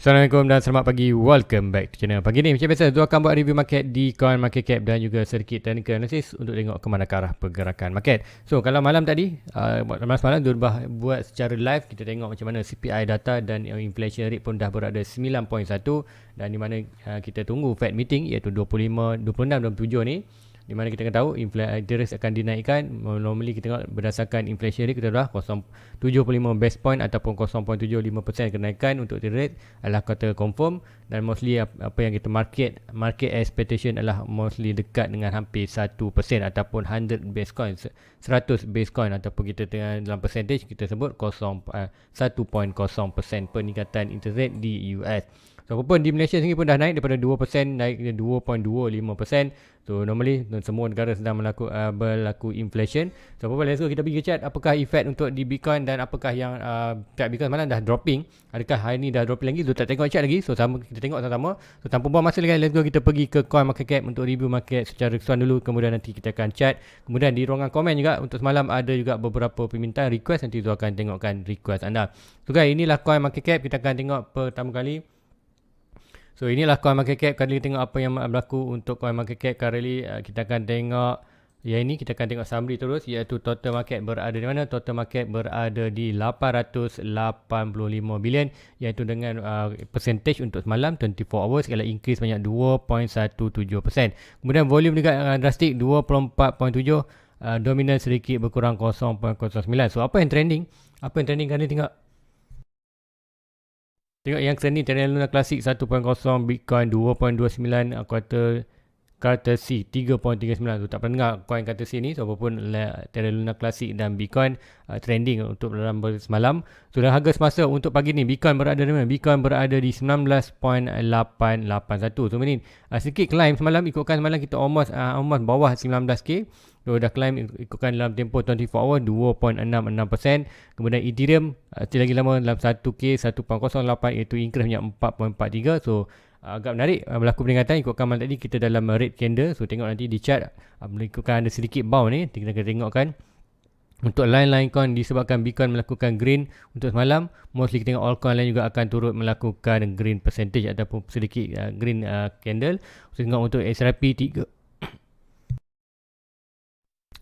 Assalamualaikum dan selamat pagi. Welcome back to channel. Pagi ni macam biasa Zul akan buat review market di coin market cap dan juga sedikit technical analysis untuk tengok ke mana arah pergerakan market. So kalau malam tadi, malam Zul buat secara live, kita tengok macam mana CPI data dan inflation rate pun dah berada 9.1 dan di mana kita tunggu Fed meeting iaitu 25, 26 dan 27 ni. Di mana kita akan tahu interest akan dinaikkan. Normally kita tengok berdasarkan inflation rate kita dah 0.75 base point ataupun 0.75% kenaikan untuk the rate adalah kata confirm, dan mostly apa yang kita market expectation adalah mostly dekat dengan hampir 1% ataupun 100 base coin, 100 base coin, ataupun kita tengah dalam percentage kita sebut 1.0% peningkatan interest rate di US. So apapun di Malaysia sendiri pun dah naik daripada 2% naik ke 2.25%. So normally semua negara sedang berlaku inflation. So apapun, let's go kita pergi ke chart. Apakah efek untuk di Bitcoin dan apakah yang chart Bitcoin malam dah dropping. Adakah hari ni dah dropping lagi? So tak tengok chart lagi. So kita tengok sama-sama. So tanpa buang masa lagi, let's go kita pergi ke coin market cap untuk review market secara keseluruhan dulu. Kemudian nanti kita akan chat. Kemudian di ruangan komen juga untuk semalam ada juga beberapa permintaan request. Nanti tu akan tengokkan request anda. So guys, inilah coin market cap. Kita akan tengok pertama kali. So inilah coin market cap. Kali tengok apa yang berlaku untuk coin market cap currently. Kita akan tengok yang ini, kita akan tengok summary terus, iaitu total market berada di mana? Total market berada di 885 bilion, iaitu dengan percentage untuk semalam 24 hours ialah increase banyak 2.17%. Kemudian volume juga drastik 24.7, dominant sedikit berkurang 0.09. So apa yang trending? Apa yang trending kali tengok? Tengok yang trending Terra Luna Classic 1.0, Bitcoin 2.29, kuartal courtesy 3.39. So tak pernah dengar coin courtesy ni. So apapun Terra Luna Classic dan Bitcoin trending untuk dalam semalam. So dalam harga semasa untuk pagi ni Bitcoin berada di mana? Bitcoin berada di 19.881. So ini sedikit climb semalam, ikutkan semalam kita almost bawah 19k. So dah climb ikutkan dalam tempoh 24 hour 2.66%. Kemudian Ethereum lagi lama dalam 1k 1.08, iaitu increase banyak 4.43. So agak menarik berlaku peningkatan ikutkan malam tadi kita dalam red candle. So tengok nanti di chart ikutkan ada sedikit bounce ni, kita akan tengokkan. Untuk line coin disebabkan Bitcoin melakukan green untuk semalam, mostly kita tengok altcoin lain juga akan turut melakukan green percentage ataupun sedikit green candle. So tengok untuk SRP 3.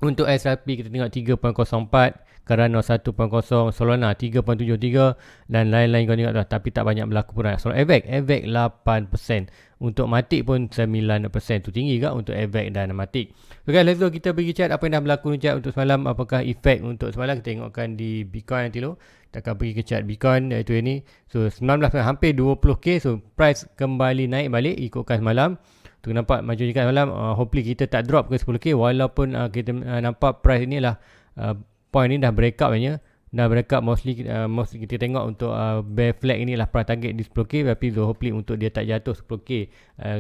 Untuk SRP kita tengok 3.04, Cardano 1.0, Solana 3.73 dan lain-lain kau tengok dah, tapi tak banyak berlaku pun. So AVAX 8%, untuk Matic pun 9%. Tu tinggi juga untuk AVAX dan Matic. So guys, let's go kita pergi chat apa yang dah berlaku chat untuk semalam. Apakah efek untuk semalam, kita tengokkan di Bitcoin nanti dulu. Kita akan pergi ke chat Bitcoin iaitu ini. So 19 hampir 20k. So price kembali naik balik ikutkan semalam. Tu nampak maju juga malam. Hopefully kita tak drop ke 10k, walaupun kita nampak price ni lah point ni dah breakout nya. Dah breakout mostly kita tengok untuk bear flag ni lah price target di 10k, tapi hopefully untuk dia tak jatuh 10k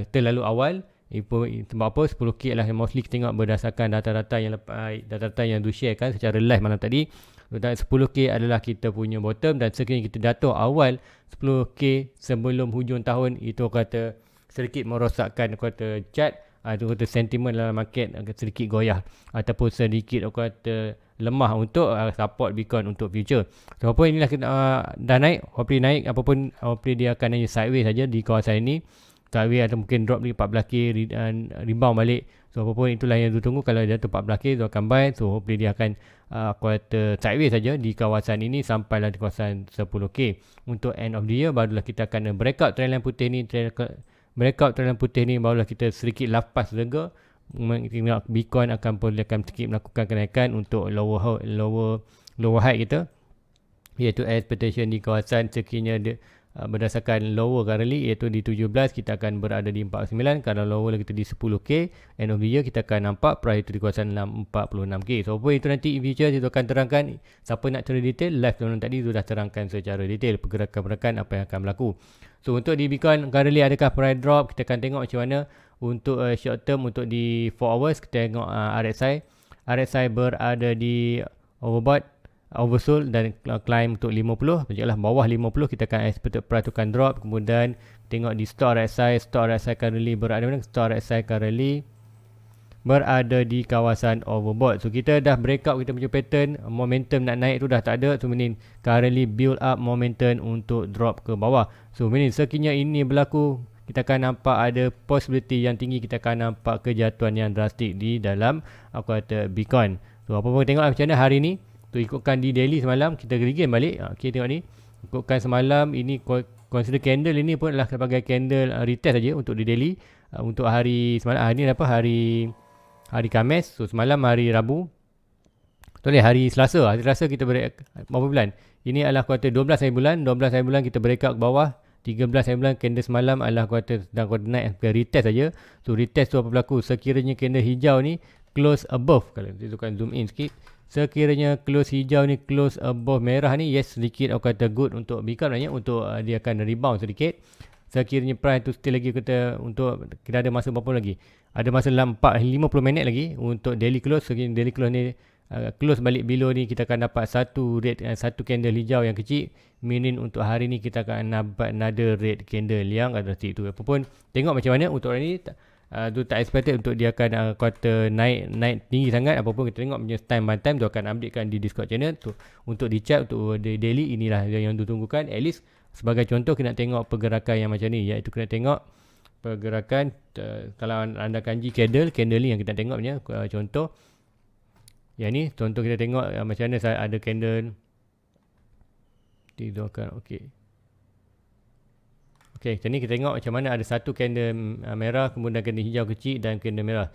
terlalu awal. Sebab apa 10k lah mostly kita tengok berdasarkan data-data yang di-share kan secara live malam tadi. Dan 10k adalah kita punya bottom, dan sekiranya kita jatuh awal 10k sebelum hujung tahun, itu kata sedikit merosakkan kata chart, itu kata sentimen dalam market sedikit goyah ataupun sedikit kata lemah untuk support Bitcoin untuk future. So apa inilah kita dah naik, hopefully naik apapun, hopefully dia akan hanya sideways saja di kawasan ini, sideways atau mungkin drop di 14k, rebound balik. So apapun itulah yang ditunggu. Kalau dia tu 14k tu akan buy. So hopefully dia akan kuartal sideways saja di kawasan ini sampailah di kawasan 10k. Untuk end of the year barulah kita akan breakout trendline putih ni, breakout trendline putih ni barulah kita sedikit lapas lega. Bitcoin akan sedikit melakukan kenaikan untuk lower high kita, iaitu expectation di kawasan sekiranya berdasarkan lower currently iaitu di 17, kita akan berada di 49. Kalau lower kita di 10k, end of the year kita akan nampak price itu di kawasan 46k. So apa itu nanti in future kita akan terangkan. Siapa nak cari detail, live tahun tadi sudah terangkan secara detail pergerakan apa yang akan berlaku. So untuk di Bitcoin currently adakah price drop, kita akan tengok macam mana. Untuk short term, untuk di 4 hours kita tengok RSI berada di oversold dan climb untuk 50. Maksudnya bawah 50 kita akan expected price akan drop. Kemudian tengok di store RSI currently berada mana? Store RSI currently berada di kawasan overbought. So kita dah break out kita punya pattern, momentum nak naik tu dah tak ada. So meaning currently build up momentum untuk drop ke bawah. So meaning sekiranya ini berlaku, kita akan nampak ada possibility yang tinggi kita akan nampak kejatuhan yang drastik di dalam aku kata Bitcoin. So apa-apa tengok macam mana hari ni. Tu ikutkan di daily semalam kita regain balik. Okay, tengok ni. Ikutkan semalam ini consider candle ini pun adalah sebagai candle retest saja untuk di daily. Untuk hari semalam, hari ni apa? Hari Khamis. So semalam hari Rabu. Hari Selasa. Hari Selasa kita break berapa bulan? Ini adalah kuartal 12 hari bulan. 12 hari bulan kita break out ke bawah. 13 hari bulan candle semalam adalah kuartal sedang kuartal naik ke retest saja. So retest tu apa berlaku? Sekiranya candle hijau ni close above. Kalau kita kan zoom in sikit. Sekiranya close hijau ni close above merah ni, yes, sedikit aku kata good untuk Bitcoin banyak untuk dia akan rebound sedikit. Sekiranya price tu still lagi kita untuk kita ada masa berapa lagi? Ada masa dalam 50 minit lagi untuk daily close. Sekiranya daily close ni close balik below ni, kita akan dapat satu candle hijau yang kecil, meaning untuk hari ni kita akan dapat another red candle yang drastic tu. Apapun tengok macam mana untuk hari ni. Tu tak expected untuk dia akan kuartal naik tinggi sangat. Apapun kita tengok punya time by time tu akan updatekan di Discord channel tu untuk di chat untuk daily. Inilah yang ditunggukan. At least sebagai contoh kita nak tengok pergerakan yang macam ni, iaitu kita tengok pergerakan kalau anda kanji candle ni yang kita tengok punya contoh. Yang ni contoh kita tengok macam mana saya ada candle tidurkan. Okey. Okey, macam ni kita tengok macam mana ada satu candle merah, kemudian candle hijau kecil dan candle merah.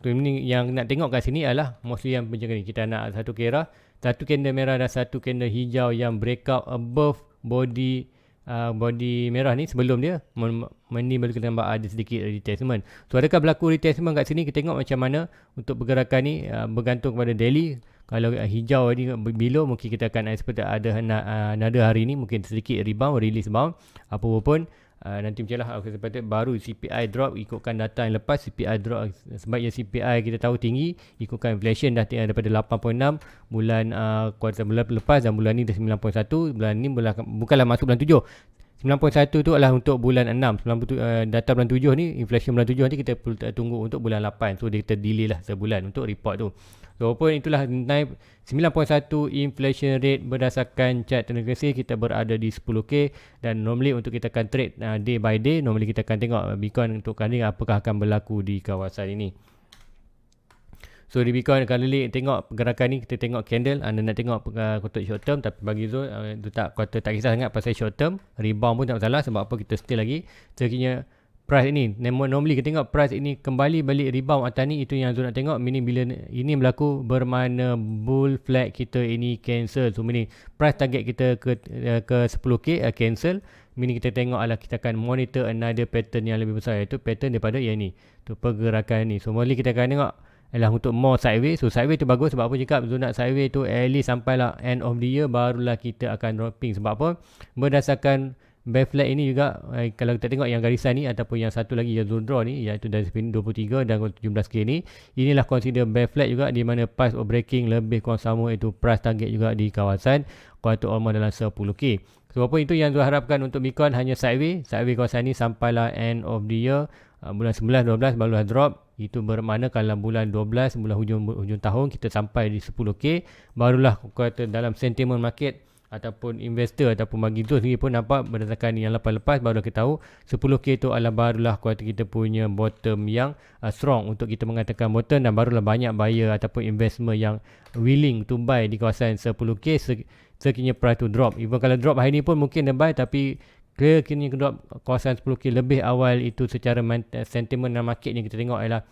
Ini yang nak tengok kat sini adalah mostly yang macam ni. Kita nak satu kira, satu candle merah dan satu candle hijau yang breakout above body merah ni sebelum dia ni baru kita nampak ada sedikit retracement. So adakah berlaku retracement kat sini? Kita tengok macam mana untuk pergerakan ni bergantung kepada daily. Kalau hijau ni below, mungkin kita akan expect ada another hari ni mungkin sedikit rebound, release bound. Apa pun nanti macam lah aku seperti baru CPI drop ikutkan data yang lepas. CPI drop sebabnya CPI kita tahu tinggi ikutkan inflation dah tinggal daripada 8.6 bulan kuartal bulan lepas, dan bulan ni dah 9.1. Bulan ni bukanlah masuk bulan 7. 9.1 tu adalah untuk bulan 6. Data bulan 7 ni, inflation bulan 7 nanti kita perlu tunggu untuk bulan 8. So dia kita delay lah sebulan untuk report tu. So pun itulah naik 9.1 inflation rate berdasarkan chart teknikal kita berada di 10k, dan normally untuk kita akan trade day by day, normally kita akan tengok Bitcoin untuk kali apakah akan berlaku di kawasan ini. So di Bitcoin kali tengok pergerakan ni, kita tengok candle. Anda nak tengok kotak short term, tapi bagi Zul tak kisah sangat pasal short term, rebound pun tak masalah. Sebab apa, kita still lagi sekiranya price ini normally kita tengok price ini kembali balik rebound atas ni, itu yang Zul nak tengok. Meaning bila ini berlaku bermakna bull flag kita ini cancel. So meaning price target kita ke 10k cancel. Meaning kita tengok adalah kita akan monitor another pattern yang lebih besar, iaitu pattern daripada yang ni, tu pergerakan ni. So normally kita akan tengok adalah untuk more sideways. So sideways tu bagus. Sebab apa cakap Zul nak sideways tu at least sampailah end of the year, barulah kita akan dropping. Sebab apa, berdasarkan bear flag ini juga, kalau kita tengok yang garisan ni ataupun yang satu lagi yang Zul draw ni, iaitu dari spin 23 dan 17k ni, inilah consider bear flag juga, di mana price of breaking lebih kurang sama, iaitu price target juga di kawasan kuartal almost dalam 10k. So apa itu yang Zul harapkan untuk Bitcoin, hanya sideways kawasan ni sampailah end of the year, bulan 11, 12 barulah drop. Itu bermakna kalau bulan 12, bulan hujung tahun kita sampai di 10k, barulah kuartal dalam sentiment market ataupun investor ataupun bagi Zul sendiri pun nampak berdasarkan yang lepas-lepas, barulah kita tahu 10k tu adalah barulah kuartal kita punya bottom yang strong untuk kita mengatakan bottom, dan barulah banyak buyer ataupun investment yang willing to buy di kawasan 10k sekiranya price to drop. Even kalau drop hari ni pun mungkin dia buy, tapi kini drop kawasan 10k lebih awal, itu secara sentiment dan market yang kita tengok ialah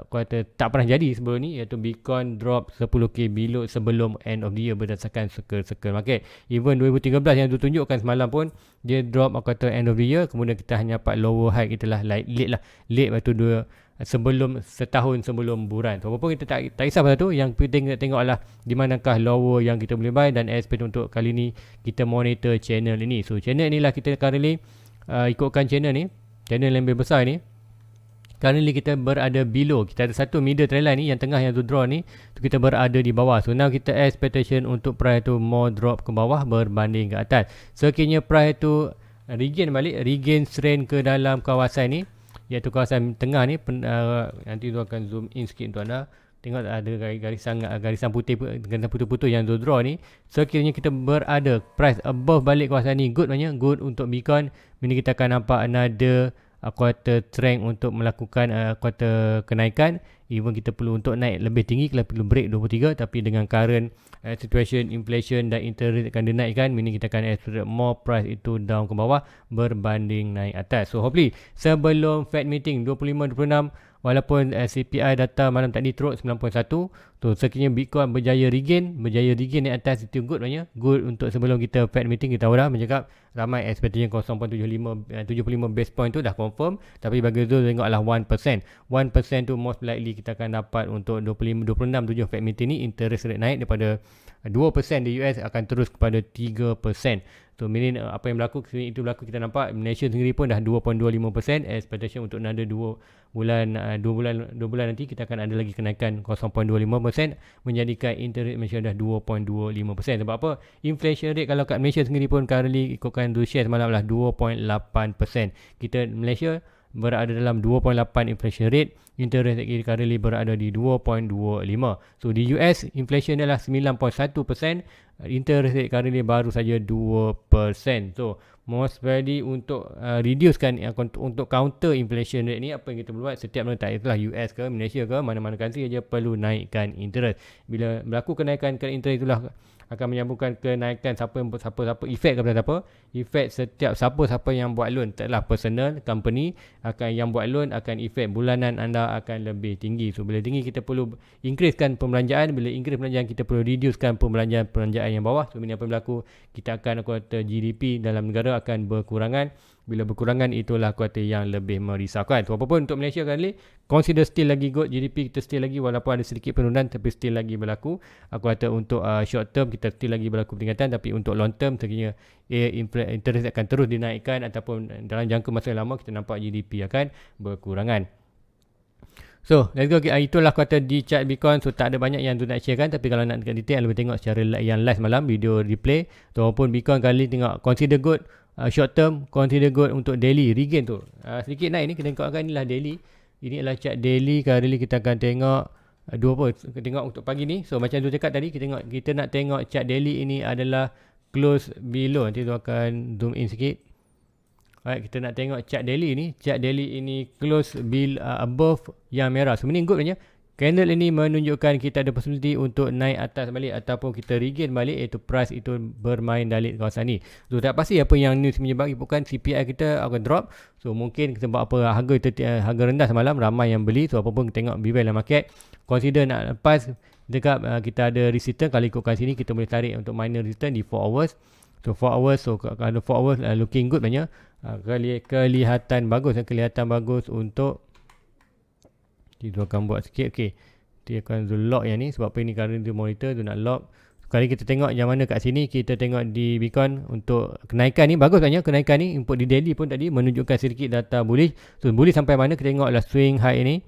kuartal tak pernah jadi sebelum ni, iaitu Bitcoin drop 10k below sebelum end of the year berdasarkan circle market. Even 2013 yang ditunjukkan semalam pun dia drop kuartal end of the year, kemudian kita hanya dapat lower high kita lah late waktu setahun sebelum bulan. So apa kita tak kisah pasal tu, yang penting kita tengok adalah di manakah lower yang kita boleh buy, dan expect untuk kali ni kita monitor channel ini. So channel inilah kita currently ikutkan channel ni, channel yang lebih besar ni. Currently kita berada below. Kita ada satu middle trend line ni, yang tengah yang tu draw ni, tu kita berada di bawah. So now kita expectation untuk price tu more drop ke bawah berbanding ke atas. Sekiranya price tu regain strength ke dalam kawasan ni, iaitu kawasan tengah ni. Nanti tu akan zoom in sikit untuk anda. Tengok ada garisan putih-putih yang draw ni. Sekiranya kita berada price above balik kawasan ni, good maknanya good untuk Bitcoin. Ini kita akan nampak another quarter trend untuk melakukan quarter kenaikan. Even kita perlu untuk naik lebih tinggi, kita perlu break 23, tapi dengan current situation, inflation dan interest rate akan dinaikkan, meaning kita akan expect more price itu down ke bawah berbanding naik atas. So hopefully sebelum Fed meeting 25-26, walaupun CPI data malam tadi turut 9.1, so sekiranya Bitcoin berjaya regain naik atas, itu good maknanya good untuk sebelum kita Fed meeting. Kita tahu dah mencakap ramai expectation 0.75 base point tu dah confirm, tapi bagi Zul tengoklah 1%. 1% tu most likely kita akan dapat untuk 26-7 Fed meeting ni. Interest rate naik daripada 2% di US akan terus kepada 3%. So meaning apa yang berlaku itu berlaku, kita nampak Malaysia sendiri pun dah 2.25%. Expectation untuk another 2 bulan nanti kita akan ada lagi kenaikan 0.25%, menjadikan interest Malaysia dah 2.25%. Sebab apa? Inflation rate kalau kat Malaysia sendiri pun currently ikutkan Du share semalam lah 2.8%. Kita Malaysia berada dalam 2.8 inflation rate, interest rate currently berada di 2.25. So di US inflation adalah 9.1%, interest rate currently baru saja 2%. So most value untuk reducekan untuk counter inflation rate ni, apa yang kita perlu buat? Setiap negara, itulah US ke Malaysia ke mana-mana country saja perlu naikkan interest. Bila berlaku kenaikan interest, itulah akan menyambungkan kenaikan siapa efek kepada siapa, efek setiap siapa yang buat loan, taklah personal, company akan yang buat loan akan efek bulanan anda akan lebih tinggi. So bila tinggi kita perlu increasekan pembelanjaan, bila increase pembelanjaan kita perlu reducekan pembelanjaan yang bawah. So ini apa yang berlaku, kita akan kuartal GDP dalam negara akan berkurangan. Bila berkurangan, itulah kuartal yang lebih merisaukan. So apapun untuk Malaysia kali, consider still lagi good, GDP kita still lagi walaupun ada sedikit penurunan tapi still lagi berlaku. Kuartal untuk short term kita still lagi berlaku peningkatan, tapi untuk long term sekiranya interest akan terus dinaikkan ataupun dalam jangka masa yang lama, kita nampak GDP akan berkurangan. So let's go. Itulah kuartal di chart Bitcoin. So tak ada banyak yang tu nak share kan, tapi kalau nak dekat detail lebih tengok secara yang live malam video replay. So walaupun Bitcoin kali tengok consider good, short term consider good untuk daily regain tu sedikit naik ni. Kita tengokkan inilah daily, ini adalah chart daily. Kali kita akan tengok kita tengok untuk pagi ni. So macam tu cakap tadi, kita nak tengok chart daily ini adalah close below. Nanti tu akan zoom in sikit. Alright, kita nak tengok chart daily ni. Chart daily ini close above yang merah. So meaning good punya. Candle ini menunjukkan kita ada possibility untuk naik atas balik ataupun kita regain balik, iaitu price itu bermain dalam kawasan ni. So tak pasti apa yang news menyebabkan CPI kita akan drop. So mungkin sebab apa harga rendah semalam, ramai yang beli. So apapun kita tengok beware dalam market. Consider nak lepas dekat kita ada resistance. Kalau ikutkan sini kita boleh tarik untuk minor resistance di 4 hours. So 4 hours, so kalau 4 hours looking good banyak. Kelihatan bagus untuk dia akan buat sikit. Okay, dia akan lock yang ni. Sebab apa ini current dia monitor tu nak lock. Kali kita tengok yang mana kat sini, kita tengok di Bitcoin untuk kenaikan ni bagus banyak. Kenaikan ni input di daily pun tadi menunjukkan sedikit data bullish. So bullish sampai mana, kita tengoklah swing high ini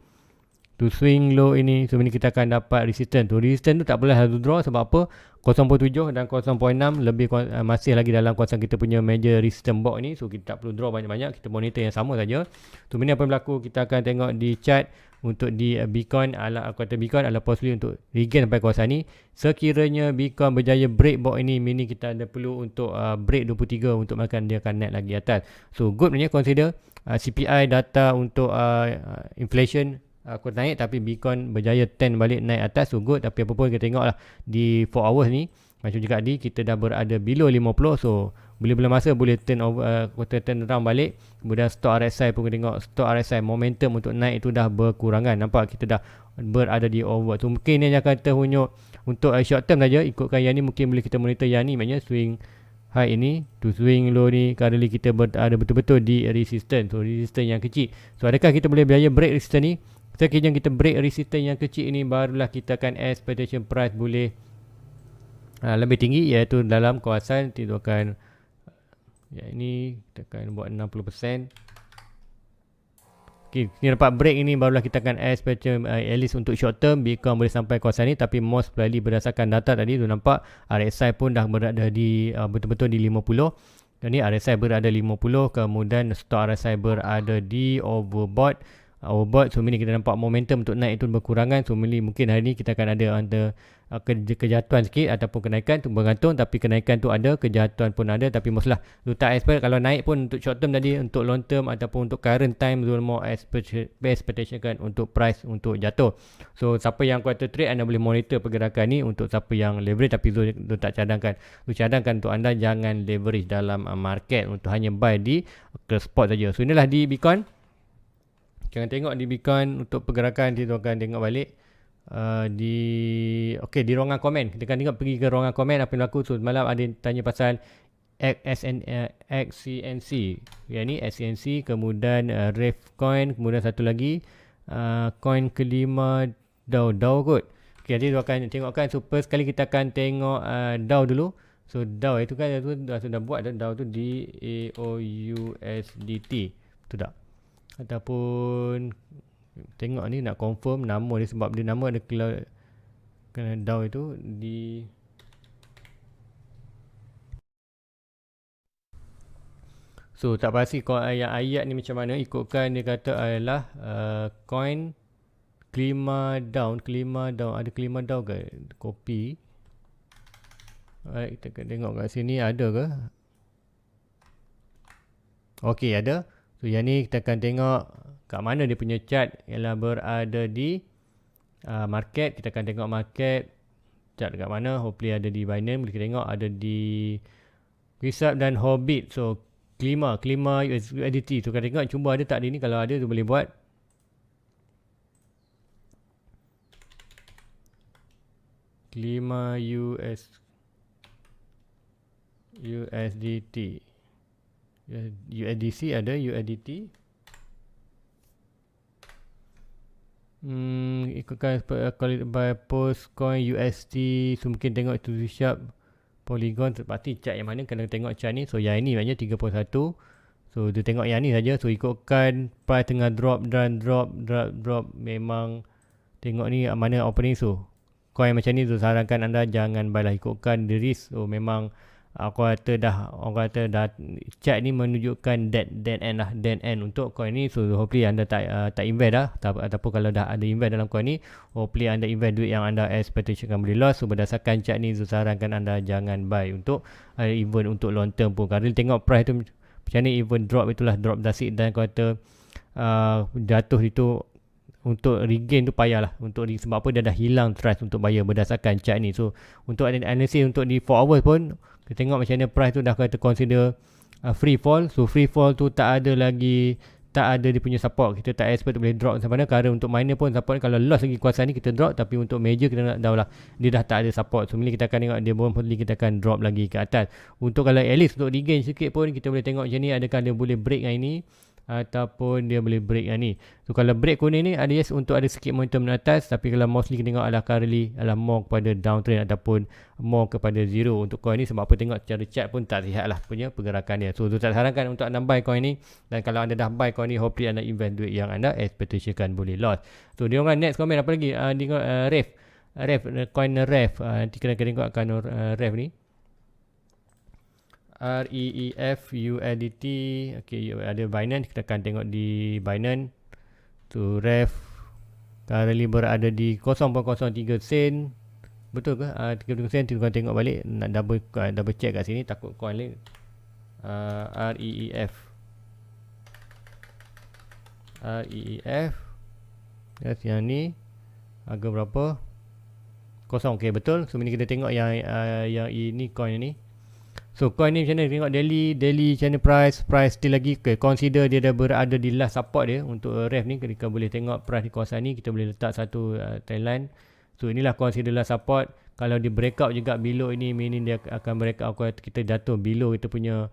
to swing low ini. So ini kita akan dapat resistance. Resistance tu tak boleh satu draw. Sebab apa? 0.7 dan 0.6 lebih masih lagi dalam kawasan kita punya major resistance box ni. So kita tak perlu draw banyak-banyak, kita monitor yang sama saja. So ini apa yang berlaku, kita akan tengok di chart untuk di Bitcoin kuartal Bitcoin adalah possibility untuk regain sampai kawasan ni. Sekiranya Bitcoin berjaya break box ini, meaning kita ada perlu untuk break 23 untuk makan dia akan naik lagi atas. So good punya consider CPI data untuk inflation aku naik, tapi Bitcoin berjaya turn balik naik atas. So good, tapi apa pun kita tengoklah di 4 hours ni, macam juga tadi kita dah berada below 50. So bila-bila masa boleh turn around balik. Kemudian stock RSI pun kita tengok, stock RSI momentum untuk naik itu dah berkurangan. Nampak kita dah berada di over. So mungkin ni akan terhunyuk untuk short term saja. Ikutkan yang ni mungkin boleh kita monitor yang ni, maknanya swing high ini to swing low ni. Currently kita berada betul-betul di resistance. So resistance yang kecil. So adakah kita boleh berjaya break resistance ni? Sekiranya kita break resistance yang kecil ini, barulah kita akan expectation price boleh lebih tinggi, iaitu dalam kawasan itu akan ini kita akan buat 60%. Okay, ni dapat break ini, barulah kita akan expectation at least untuk short term Bitcoin boleh sampai kawasan ni. Tapi most probably berdasarkan data tadi tu nampak RSI pun dah berada di betul-betul di 50. Jadi RSI berada 50, kemudian stop RSI berada di overbought. Overbought, so ini kita nampak momentum untuk naik itu berkurangan. So ini mungkin hari ni kita akan ada kejatuhan sikit ataupun kenaikan, tu bergantung. Tapi kenaikan tu ada, kejatuhan pun ada. Tapi mostlah tu tak expect kalau naik pun untuk short term tadi, untuk long term ataupun untuk current time, tu more expectation kan untuk price untuk jatuh. So siapa yang quarter trade, anda boleh monitor pergerakan ni. Untuk siapa yang leverage tapi tu tak cadangkan, tu cadangkan untuk anda jangan leverage dalam market, untuk hanya buy di ke spot saja. So inilah di Bitcoin. Jangan tengok di Bitcoin untuk pergerakan, kita akan tengok balik di ruangan komen. Kita akan tengok pergi ke ruangan komen apa yang berlaku. So malam ada yang tanya pasal XCNC. Yang ni XCNC, kemudian Revcoin, kemudian satu lagi coin kelima DAO kot. Okay, nanti kita akan tengokkan. So first kali kita akan tengok DAO dulu. So DAO itu kan sudah buat DAO tu di AOUSDT. Betul tak? Ataupun tengok ni nak confirm nama dia, sebab dia nama ada kena DAO itu di so tak pasti ayat ni macam mana. Ikutkan dia kata adalah coin kelima down ada kelima down ke copy. Alright, kita tengok kat sini ada ke. Okey, ada. So yang ni kita akan tengok kat mana dia punya chart, ialah berada di market. Kita akan tengok market chart dekat mana. Hopefully ada di Binance, boleh kita tengok ada di Quisap dan Hobbit. So kelima USDT. So kita tengok cuba ada tak di ni. Kalau ada tu boleh buat. Kelima USDT. USDC ada, USDT. Ikutkan by Postcoin UST. So mungkin tengok itu sharp Polygon. Pasti chart yang mana, kena tengok chart ni. So yang ini maknanya 31. So dia tengok yang ni saja. So ikutkan price tengah drop dan drop. Memang tengok ni mana opening. So coin macam ni tu sarankan anda jangan buy lah, ikutkan the risk. So memang orang kata dah chart ni menunjukkan dead end untuk coin ni. So hopefully anda tak invest dah, ataupun kalau dah ada invest dalam coin ni, hopefully anda invest duit yang anda expectation kan boleh loss. So berdasarkan chart ni, so sarankan anda jangan buy untuk even untuk long term pun. Kalau tengok price tu macam ni, even drop itulah drop drastic, dan kata jatuh itu untuk regain tu payah lah, sebab apa, dia dah hilang trust untuk bayar berdasarkan chart ni. So untuk analysis untuk di 4 hours pun kita tengok macam mana price tu dah kata consider free fall. So free fall tu tak ada dia punya support. Kita tak expect boleh drop sampai mana. Kerana untuk miner pun support ni, kalau loss lagi kuasa ni kita drop, tapi untuk major kita nak tahu lah dia dah tak ada support. So ni kita akan tengok dia kita akan drop lagi ke atas. Untuk kalau at least untuk regain sikit pun kita boleh tengok macam ni, adakah dia boleh break hari ni ataupun dia boleh break yang ni. So kalau break kuning ni ada yes untuk ada sikit momentum di atas, tapi kalau mostly kita tengok adalah currently adalah more kepada downtrend ataupun more kepada zero untuk coin ni. Sebab apa, tengok secara chart pun tak sihat lah punya pergerakan dia. So tak sarankan untuk anda buy coin ni, dan kalau anda dah buy coin ni, hopefully anda invest duit yang anda expectation kan boleh loss. So dia orang next comment apa lagi, coin Rev. Nanti kena tengok akan Rev ni, REEF USDT. Okay, ada Binance, kita akan tengok di Binance. So Rev currently berada di 0.03 sen. Betul ke? 30 sen. Kita akan tengok balik, nak double check kat sini, takut coin lain. REEF yes, yang ni harga berapa? 0. Okay, betul. So ini kita tengok yang ini coin ni. So coin ni macam mana, tengok daily channel price still lagi consider dia dah berada di last support dia. Untuk Rev ni kita boleh tengok price di kawasan ni, kita boleh letak satu trendline. So inilah consider last support. Kalau dia breakout juga below ini, meaning dia akan breakout, kita jatuh below kita punya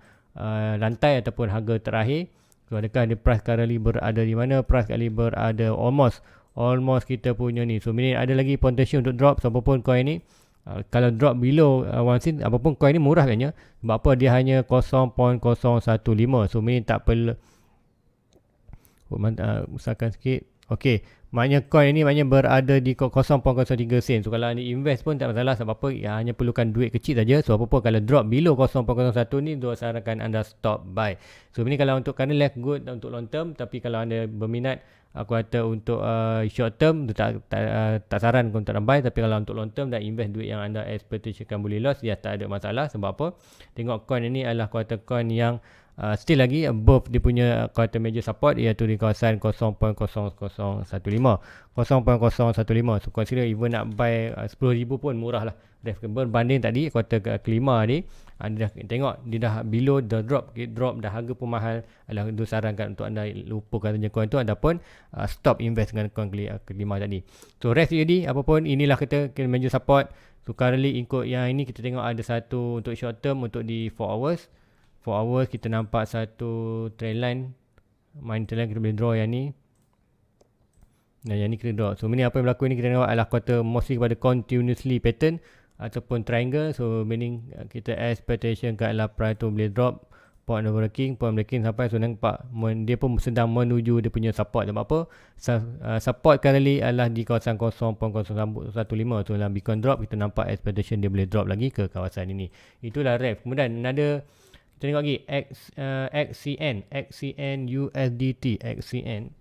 lantai ataupun harga terakhir. So adakah dia price currently berada di mana? Price kali berada almost kita punya ni. So meaning ada lagi potential untuk drop. So apapun coin ni, kalau drop below one cent, apapun coin ni murah katnya. Sebab apa, dia hanya 0.015. So meaning tak perlu usahakan sikit. Okey, maknanya coin ni maknanya berada di 0.03 sen. So kalau anda invest pun tak masalah, sebab apa? Ya, hanya perlukan duit kecil saja. So apa pun kalau drop below 0.01 ni, saya sarankan anda stop buy. So ini kalau untuk current left good untuk long term, tapi kalau anda berminat aku kata untuk short term tak saran untuk buy, tapi kalau untuk long term dan invest duit yang anda expectationkan boleh loss, ya tak ada masalah. Sebab apa? Tengok coin ini adalah aku kata coin yang still lagi above dia punya kata major support, iaitu di kawasan 0.0015. 0.015. So consider even nak buy 10,000 pun murah lah. Berbanding tadi kuartal kelima ni, anda dah tengok dia dah below the drop dah, harga pun mahal. Adalah itu sarankan untuk anda lupa katanya coin tu, anda pun stop invest dengan coin kelima tadi. So rest jadi apapun, inilah kita major support. So currently ikut yang ini kita tengok ada satu untuk short term untuk di 4 hours. 4 hours kita nampak satu trend line. Main trend line kita boleh draw yang ni. Dan yang ni kita draw. So ini apa yang berlaku ni kita tengok adalah kuartal mostly kepada continuously pattern ataupun triangle. So meaning kita expectation kat adalah price tu boleh drop. Point breaking sampai, so nampak dia pun sedang menuju dia punya support. Sebab apa? Support currently adalah di kawasan 0.015. So dalam Bitcoin drop kita nampak expectation dia boleh drop lagi ke kawasan ini. Itulah ref. Kemudian ada kita tengok lagi XCN USDT, XCN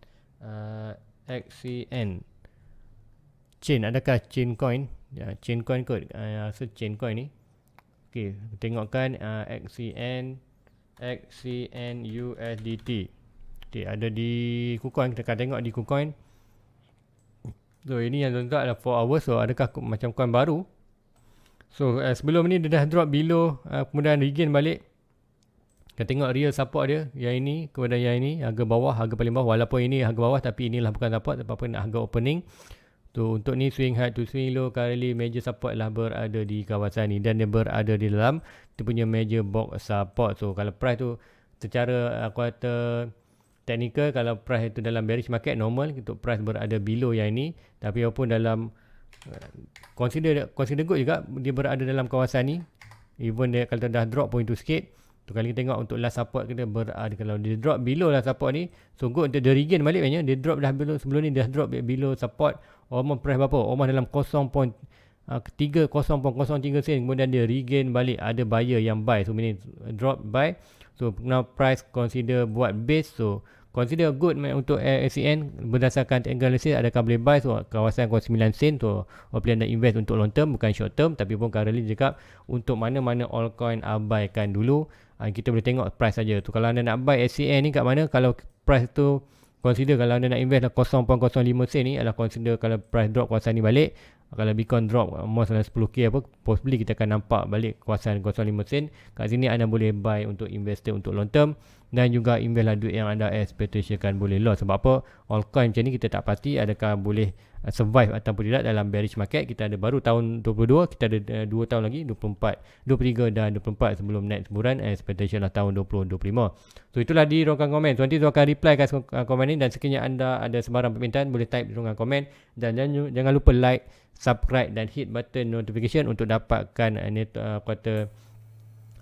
chain, adakah chain coin? Ya, chain coin kot. So chain coin ni. Okey, tengokkan XCN USDT. Okey, ada di KuCoin, kita akan tengok di KuCoin. So ini yang tuan adalah 4 hours. So adakah macam coin baru? So sebelum ni dia dah drop below, kemudian regain balik. Kita tengok real support dia, yang ini kepada yang ini, harga bawah, harga paling bawah. Walaupun ini harga bawah, tapi inilah bukan support, apa-apa nak harga opening. So untuk ni swing high to swing low, currently major support lah berada di kawasan ni, dan dia berada di dalam dia punya major box support. So kalau price tu secara aku kata technical, kalau price itu dalam bearish market normal untuk price berada below yang ini, tapi walaupun dalam consider good juga dia berada dalam kawasan ni. Even dia kalau dah drop pun itu sikit. Tu kalau kita tengok untuk last support kita berada, kalau dia drop below last support ni, so good untuk dia regain balik banyak. Dia drop dah below, sebelum ni dah drop below support almost price berapa? Almost dalam 0.03 sen, kemudian dia regain balik, ada buyer yang buy. So meaning drop buy. So now price consider buat base, so consider good untuk XCN berdasarkan technical analysis, adakah boleh buy. So kawasan 9 sen. So boleh anda invest untuk long term, bukan short term. Tapi pun currently cakap untuk mana-mana altcoin abaikan dulu. Kita boleh tengok price saja. Tu kalau anda nak buy XCN ni kat mana, kalau price tu consider, kalau anda nak invest 0.05 sen ni adalah consider kalau price drop kawasan ni balik. Kalau Bitcoin drop almost dalam 10k apa, possibly kita akan nampak balik kawasan 0.5 sen. Kat sini anda boleh buy untuk investor untuk long term, dan juga invest lah duit yang anda expectationkan boleh loss. Sebab apa? Altcoin macam ni kita tak pasti adakah boleh survive ataupun tidak dalam bearish market. Kita ada baru tahun 22, kita ada 2 tahun lagi, 24, 23 dan 24 sebelum next bulan. Expectation lah tahun 2025. So itulah di ruangan komen. Nanti saya akan reply kat komen ni, dan sekiranya anda ada sebarang permintaan boleh type di ruangan komen. Dan jangan lupa like, subscribe dan hit button notification untuk dapatkan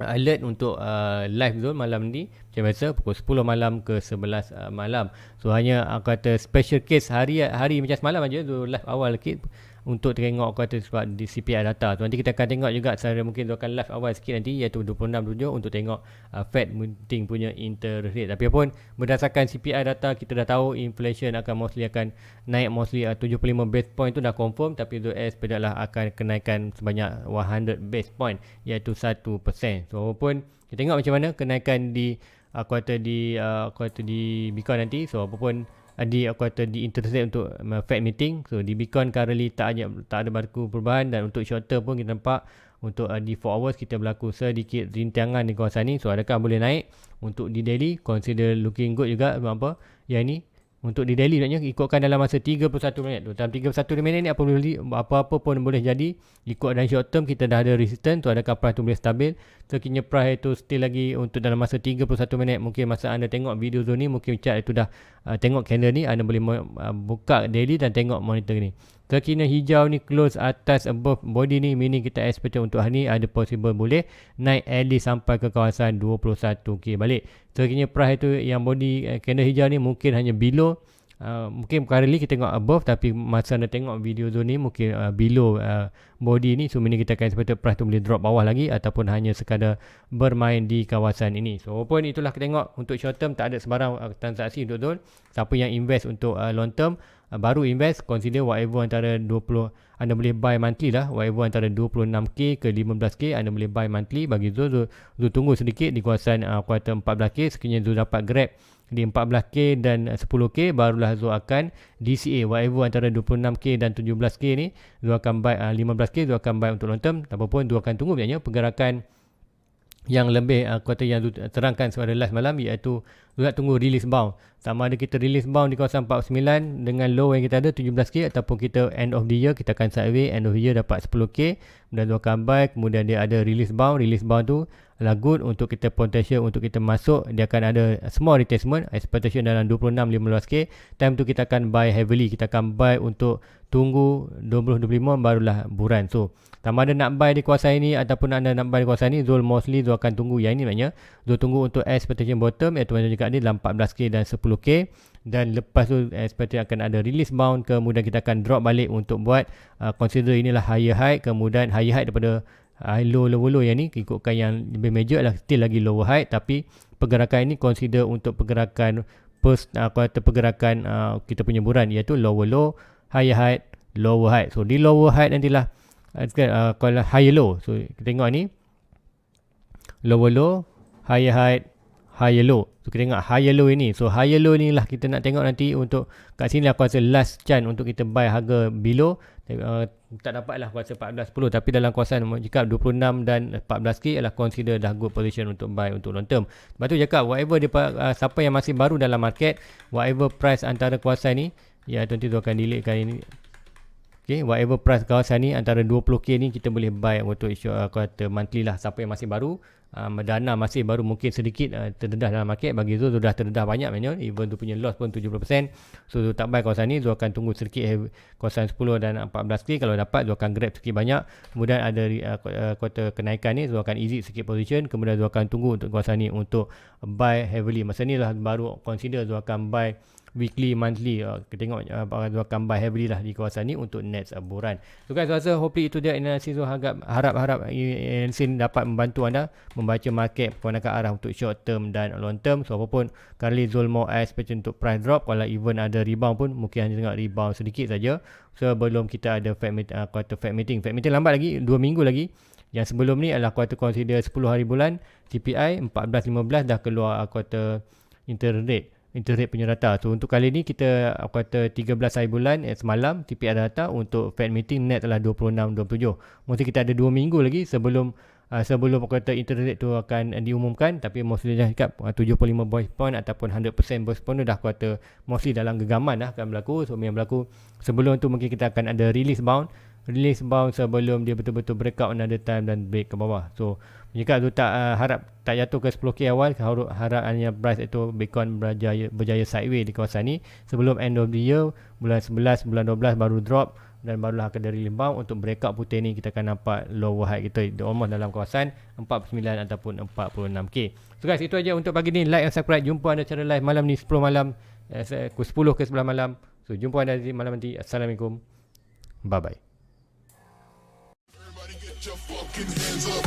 alert untuk live zone malam ni. Macam biasa pukul 10 malam ke 11 malam. So hanya aku kata special case hari macam semalam aja tu live awal sikit untuk tengok aku kata sebab di CPI data. So nanti kita akan tengok juga secara mungkin tu akan live awal sikit nanti, iaitu 26.7 untuk tengok Fed meeting punya interest rate. Tapi pun berdasarkan CPI data kita dah tahu inflation akan naik mostly 75 base point tu dah confirm, tapi US pedaklah akan kenaikan sebanyak 100 base point, iaitu 1%. So pun kita tengok macam mana kenaikan di aku kata di Bitcoin nanti. So apapun di interest rate untuk Fed meeting. So di Bitcoin currently tak ada berlaku perubahan, dan untuk short term pun kita nampak untuk di 4 hours kita berlaku sedikit rintangan di kawasan ni. So adakah boleh naik? Untuk di daily consider looking good juga. Sebab apa? Yang ni untuk di daily maknanya ikutkan dalam masa 31 minit. Dalam 31 minit ni apa-apa pun boleh jadi. Ikut dalam short term kita dah ada resistance. Tu adakah price tu boleh stabil? Sekiranya price itu still lagi untuk dalam masa 31 minit, mungkin masa anda tengok video zone ni, mungkin chart itu dah tengok candle ni, anda boleh buka daily dan tengok monitor ni. Sekiranya hijau ni close atas above body ni, meaning kita expect untuk hari ni ada possible boleh naik at least sampai ke kawasan 21k balik. Sekiranya price itu yang body candle hijau ni mungkin hanya below mungkin currently kita tengok above, tapi masa anda tengok video zone ni mungkin below body ni, so meaning kita akan expect price tu boleh drop bawah lagi ataupun hanya sekadar bermain di kawasan ini. So walaupun itulah kita tengok untuk short term tak ada sebarang transaksi untuk zone. Siapa yang invest untuk long term, baru invest, consider whatever antara 20, anda boleh buy monthly lah, whatever antara 26k ke 15k anda boleh buy monthly. Bagi Zul tunggu sedikit di kawasan kuartal 14k, sekiranya Zul dapat grab di 14k dan 10k, barulah Zul akan DCA whatever antara 26k dan 17k ni. Zul akan buy 15k, Zul akan buy untuk long term. Tak apa pun, Zul akan tunggu biasanya pergerakan yang lebih kuartal yang terangkan pada last malam, iaitu juga tunggu release bound. Sama ada kita release bound di kawasan 49 dengan low yang kita ada 17k, ataupun kita end of the year kita akan sideway, end of the year dapat 10k, kemudian tu akan buy, kemudian dia ada release bound tu adalah good untuk kita potential untuk kita masuk. Dia akan ada small retracement, expectation dalam 26-15k. Time tu kita akan buy heavily, kita akan buy untuk tunggu 20-25 barulah buran. So sama ada nak buy di kawasan ini ataupun anda nak buy di kawasan ini, Zul akan tunggu yang ini, maknanya Zul tunggu untuk expectation bottom, iaitu macam cakap ni dalam 14k dan 10k, dan lepas tu expectation akan ada release bound, kemudian kita akan drop balik untuk buat consider inilah higher high, kemudian higher high daripada low yang ni, ikutkan yang lebih major adalah still lagi lower high, tapi pergerakan ini consider untuk pergerakan pergerakan kita punya buran, iaitu lower low, higher high, lower high. So di lower high nantilah kalau higher low, so kita tengok ni lower low, higher high, higher low. So kita tengok higher low ini, so higher low ni lah kita nak tengok nanti. Untuk kat sini aku rasa last chance untuk kita buy harga below. Tak dapat lah kuasa 14-10, tapi dalam kawasan jika 26 dan 14k adalah consider dah good position untuk buy untuk long term. Lepas tu cakap whatever siapa yang masih baru dalam market, whatever price antara kawasan ni, ya nanti tu akan delete kali ni. Okay, whatever price kawasan ni antara 20k ni kita boleh buy untuk kuartal monthly lah. Siapa yang masih baru, dana masih baru mungkin sedikit terdedah dalam market. Bagi Zul sudah terdedah banyak manual, even tu punya loss pun 70%. So Zul tak buy kawasan ni, Zul akan tunggu sedikit kawasan 10 dan 14k. Kalau dapat Zul akan grab sedikit banyak, kemudian ada kuartal kenaikan ni Zul akan exit sedikit position, kemudian Zul akan tunggu untuk kawasan ni untuk buy heavily. Masa ni lah baru consider Zul akan buy weekly, monthly. Kita tengok Zul akan buy heavily lah di kawasan ni untuk next bulan. So guys, rasa hopefully itu dia analisis Zul. Harap analisis dapat membantu anda membaca market pergerakan arah untuk short term dan long term. So apapun kali Zul mau expect untuk price drop, kalau even ada rebound pun mungkin hanya tengok rebound sedikit saja sebelum kita ada quarter Fed meeting. Fed meeting lambat lagi, 2 minggu lagi. Yang sebelum ni adalah kuartal consider 10 hari bulan, CPI 14-15 dah keluar kuartal interest rate punya data. So untuk kali ni kita kuartal 13 hari bulan semalam CPI ada data. Untuk Fed meeting net adalah 26-27. Mesti kita ada 2 minggu lagi sebelum kuartal interest rate tu akan diumumkan. Tapi mostly dah cakap 75 basis point ataupun 100% basis point tu dah kuartal mostly dalam genggaman dah akan berlaku. So yang berlaku sebelum tu mungkin kita akan ada release bound sebelum dia betul-betul breakout another time dan break ke bawah. So jika tu tak harap tak jatuh ke 10k awal, harap hanya price itu Bitcoin berjaya sideways di kawasan ni sebelum end of the year, bulan 11, bulan 12 baru drop, dan barulah akan dari rebound. Untuk breakout putih ni kita akan nampak lower high kita almost dalam kawasan 49 ataupun 46k. So guys, itu aja untuk pagi ni. Like dan subscribe. Jumpa anda secara live malam ni 10 malam, 10 ke 11 malam. So jumpa anda di malam nanti. Assalamualaikum, bye bye. Everybody get your fucking hands up.